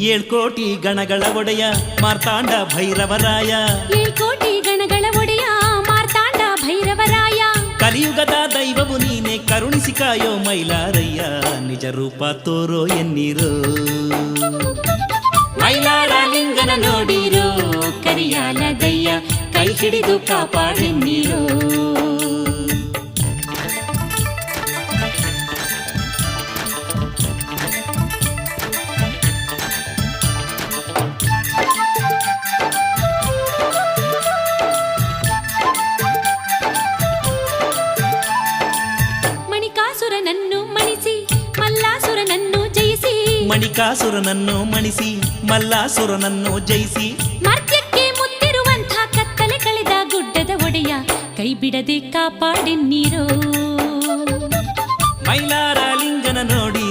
ಏಳ್ಕೋಟಿ ಗಣಗಳ ಒಡೆಯ ಮಾರ್ತಾಂಡ ಭೈರವರಾಯ. ಏಳ್ಕೋಟಿ ಗಣಗಳ ಒಡೆಯ ಮಾರ್ತಾಂಡ ಭೈರವರಾಯ. ಕಲಿಯುಗದ ದೈವವು ನೀನೆ ಕರುಣಿಸಿ ಕಾಯೋ ಮೈಲಾರಯ್ಯ. ನಿಜ ರೂಪ ತೋರೋ ಎನ್ನೀರೋ ಮೈಲಾರ ಲಿಂಗನ ನೋಡಿರೋ ಕರಿಯಾಲ ದಯ್ಯ ಕೈ ಹಿಡಿದು ಕಾಪಾಡೆನ್ನೀರೋ. ಮಣಿಕಾಸುರನನ್ನು ಮಣಿಸಿ ಮಲ್ಲಾಸುರನನ್ನು ಜಯಿಸಿ. ಮಣಿಕಾಸುರನನ್ನು ಮಣಿಸಿ ಮಲ್ಲಾಸುರನನ್ನು ಜಯಿಸಿ. ಮರ್ತ್ಯಕ್ಕೆ ಮುಂದಿರುವಂಥ ಕತ್ತಲೆ ಕಳೆದ ಗುಡ್ಡದ ಒಡೆಯ ಕೈ ಬಿಡದೆ ಕಾಪಾಡೆನ್ನೀರೋ. ಮೈಲಾರ ಲಿಂಗನ ನೋಡಿ